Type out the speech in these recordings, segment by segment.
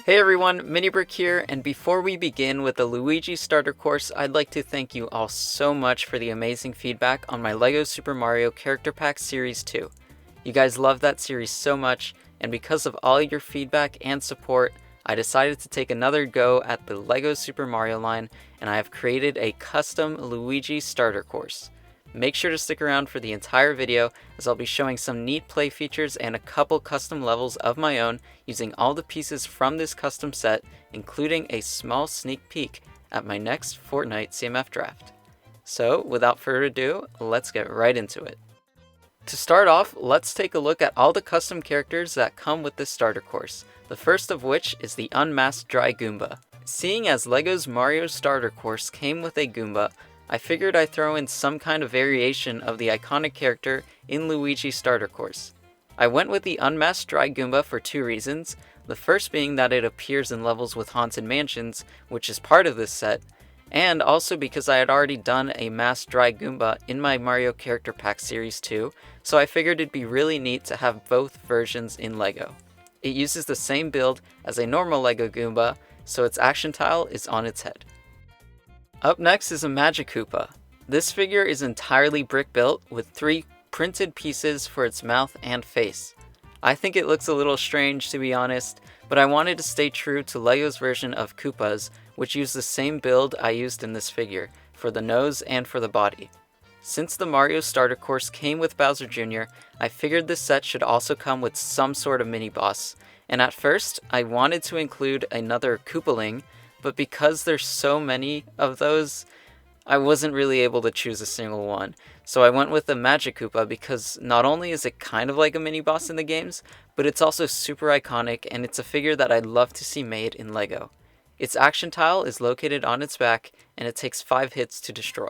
Hey everyone, Minibrick here, and before we begin with the Luigi starter course, I'd like to thank you all so much for the amazing feedback on my LEGO Super Mario Character Pack Series 2. You guys love that series so much, and because of all your feedback and support, I decided to take another go at the LEGO Super Mario line, and I have created a custom Luigi starter course. Make sure to stick around for the entire video, as I'll be showing some neat play features and a couple custom levels of my own using all the pieces from this custom set, including a small sneak peek at my next Fortnite CMF draft. So without further ado, let's get right into it. To start off, let's take a look at all the custom characters that come with this starter course, the first of which is the Unmasked Dry Goomba. Seeing as LEGO's Mario starter course came with a Goomba, I figured I'd throw in some kind of variation of the iconic character in Luigi's starter course. I went with the Unmasked Dry Goomba for two reasons, the first being that it appears in levels with Haunted Mansions, which is part of this set, and also because I had already done a Masked Dry Goomba in my Mario Character Pack Series 2, so I figured it'd be really neat to have both versions in LEGO. It uses the same build as a normal LEGO Goomba, so its action tile is on its head. Up next is a Magikoopa. This figure is entirely brick built with 3 printed pieces for its mouth and face. I think it looks a little strange to be honest, but I wanted to stay true to LEGO's version of Koopas, which used the same build I used in this figure, for the nose and for the body. Since the Mario starter course came with Bowser Jr., I figured this set should also come with some sort of mini-boss, and at first I wanted to include another Koopaling, but because there's so many of those, I wasn't really able to choose a single one. So I went with the Magikoopa because not only is it kind of like a mini-boss in the games, but it's also super iconic and it's a figure that I'd love to see made in LEGO. Its action tile is located on its back and it takes 5 hits to destroy.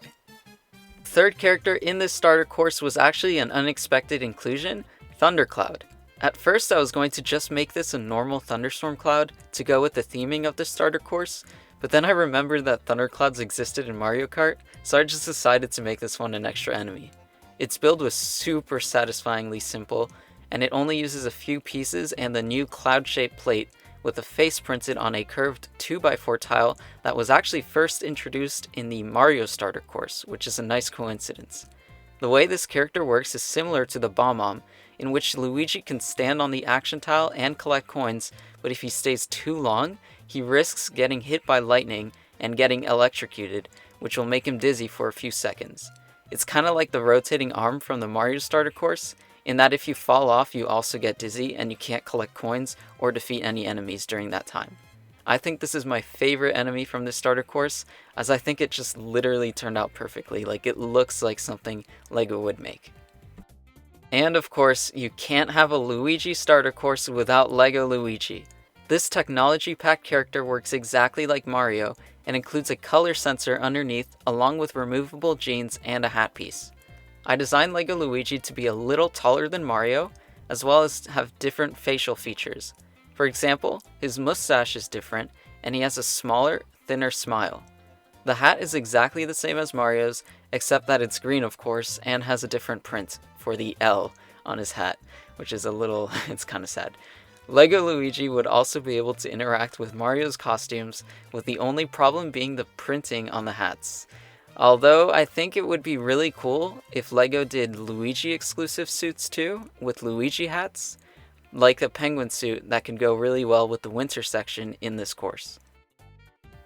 The third character in this starter course was actually an unexpected inclusion, Thundercloud. At first I was going to just make this a normal thunderstorm cloud to go with the theming of the starter course, but then I remembered that thunderclouds existed in Mario Kart, so I just decided to make this one an extra enemy. Its build was super satisfyingly simple, and it only uses a few pieces and the new cloud-shaped plate with a face printed on a curved 2x4 tile that was actually first introduced in the Mario starter course, which is a nice coincidence. The way this character works is similar to the Bomb-Omb, in which Luigi can stand on the action tile and collect coins, but if he stays too long, he risks getting hit by lightning and getting electrocuted, which will make him dizzy for a few seconds. It's kind of like the rotating arm from the Mario starter course, in that if you fall off you also get dizzy and you can't collect coins or defeat any enemies during that time. I think this is my favorite enemy from this starter course, as I think it just literally turned out perfectly, like it looks like something LEGO would make. And of course, you can't have a Luigi starter course without LEGO Luigi. This technology-packed character works exactly like Mario and includes a color sensor underneath along with removable jeans and a hat piece. I designed LEGO Luigi to be a little taller than Mario, as well as have different facial features. For example, his mustache is different and he has a smaller, thinner smile. The hat is exactly the same as Mario's, except that it's green of course and has a different print for the L on his hat, which is it's kind of sad. LEGO Luigi would also be able to interact with Mario's costumes, with the only problem being the printing on the hats. Although I think it would be really cool if LEGO did Luigi exclusive suits too, with Luigi hats, like the penguin suit that could go really well with the winter section in this course.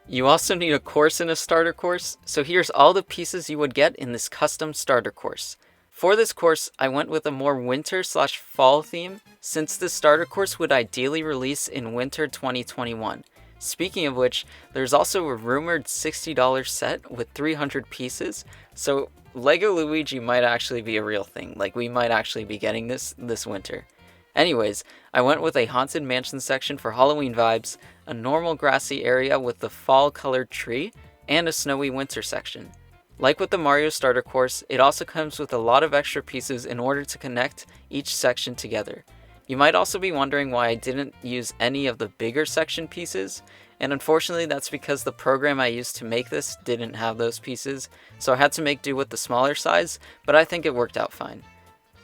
You also need a course in a starter course, so here's all the pieces you would get in this custom starter course. For this course, I went with a more winter/fall theme, since this starter course would ideally release in winter 2021. Speaking of which, there's also a rumored $60 set with 300 pieces, so LEGO Luigi might actually be a real thing, like we might actually be getting this winter. Anyways, I went with a Haunted Mansion section for Halloween vibes, a normal grassy area with the fall colored tree, and a snowy winter section. Like with the Mario starter course, it also comes with a lot of extra pieces in order to connect each section together. You might also be wondering why I didn't use any of the bigger section pieces, and unfortunately that's because the program I used to make this didn't have those pieces, so I had to make do with the smaller size, but I think it worked out fine.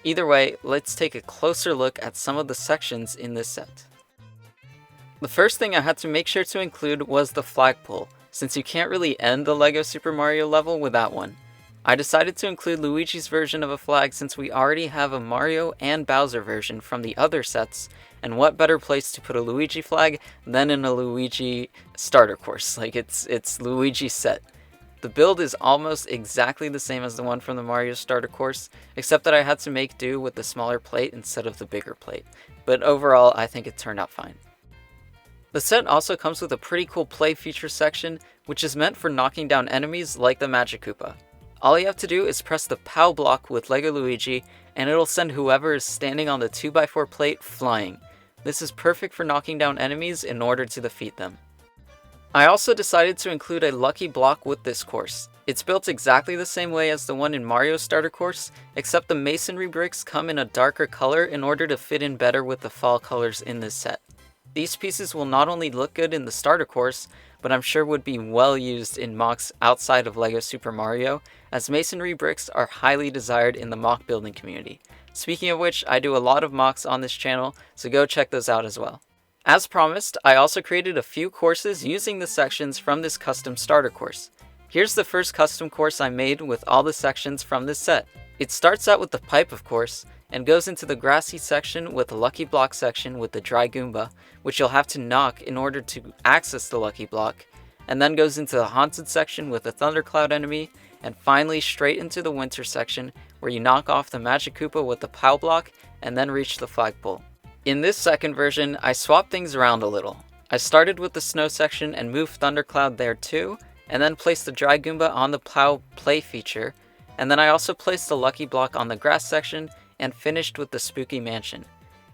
Either way, let's take a closer look at some of the sections in this set. The first thing I had to make sure to include was the flagpole, since you can't really end the LEGO Super Mario level without one. I decided to include Luigi's version of a flag since we already have a Mario and Bowser version from the other sets, and what better place to put a Luigi flag than in a Luigi starter course, like it's Luigi's set. The build is almost exactly the same as the one from the Mario starter course, except that I had to make do with the smaller plate instead of the bigger plate, but overall I think it turned out fine. The set also comes with a pretty cool play feature section, which is meant for knocking down enemies like the Magikoopa. All you have to do is press the POW block with LEGO Luigi, and it'll send whoever is standing on the 2x4 plate flying. This is perfect for knocking down enemies in order to defeat them. I also decided to include a lucky block with this course. It's built exactly the same way as the one in Mario's starter course, except the masonry bricks come in a darker color in order to fit in better with the fall colors in this set. These pieces will not only look good in the starter course, but I'm sure would be well used in mocks outside of LEGO Super Mario, as masonry bricks are highly desired in the mock building community. Speaking of which, I do a lot of mocks on this channel, so go check those out as well. As promised, I also created a few courses using the sections from this custom starter course. Here's the first custom course I made with all the sections from this set. It starts out with the pipe, of course, and goes into the grassy section with the lucky block section with the dry Goomba, which you'll have to knock in order to access the lucky block, and then goes into the haunted section with the Thundercloud enemy, and finally straight into the winter section where you knock off the Magikoopa with the POW block and then reach the flagpole. In this second version, I swapped things around a little. I started with the snow section and moved Thundercloud there too, and then placed the dry Goomba on the POW play feature, and then I also placed the lucky block on the grass section and finished with the spooky mansion.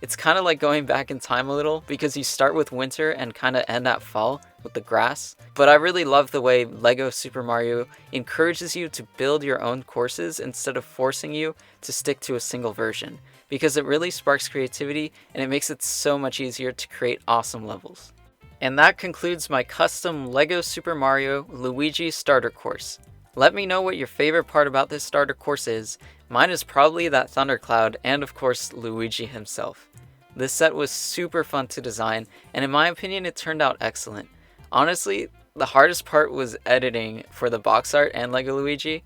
It's kind of like going back in time a little because you start with winter and kind of end at fall with the grass. But I really love the way LEGO Super Mario encourages you to build your own courses instead of forcing you to stick to a single version, because it really sparks creativity and it makes it so much easier to create awesome levels. And that concludes my custom LEGO Super Mario Luigi starter course. Let me know what your favorite part about this starter course is. Mine is probably that Thundercloud and of course Luigi himself. This set was super fun to design, and in my opinion it turned out excellent. Honestly, the hardest part was editing for the box art and LEGO Luigi,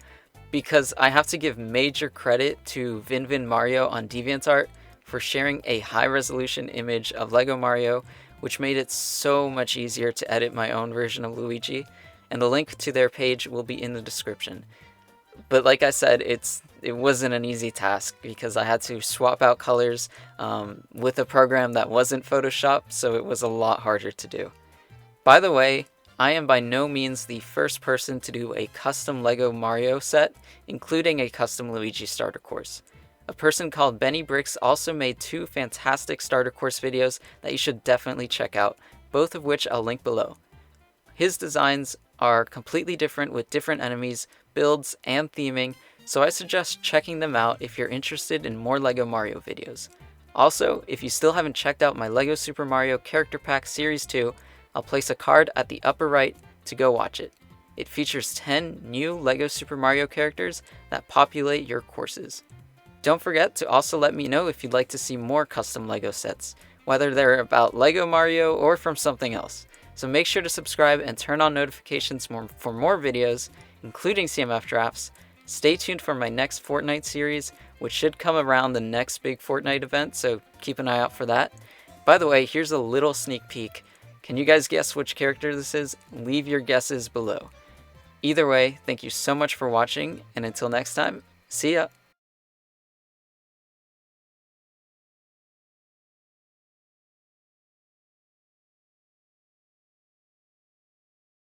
because I have to give major credit to Vinvin Mario on DeviantArt for sharing a high resolution image of LEGO Mario, which made it so much easier to edit my own version of Luigi, and the link to their page will be in the description. But like I said, it wasn't an easy task because I had to swap out colors with a program that wasn't Photoshop, so it was a lot harder to do. By the way, I am by no means the first person to do a custom LEGO Mario set, including a custom Luigi starter course. A person called Bennybricks also made 2 fantastic starter course videos that you should definitely check out, both of which I'll link below. His designs are completely different with different enemies, builds, and theming, so I suggest checking them out if you're interested in more LEGO Mario videos. Also, if you still haven't checked out my LEGO Super Mario Character Pack Series 2, I'll place a card at the upper right to go watch it. It features 10 new LEGO Super Mario characters that populate your courses. Don't forget to also let me know if you'd like to see more custom LEGO sets, whether they're about LEGO Mario or from something else. So make sure to subscribe and turn on notifications for more videos, including CMF drafts. Stay tuned for my next Fortnite series, which should come around the next big Fortnite event, so keep an eye out for that. By the way, here's a little sneak peek. Can you guys guess which character this is? Leave your guesses below. Either way, thank you so much for watching, and until next time, see ya!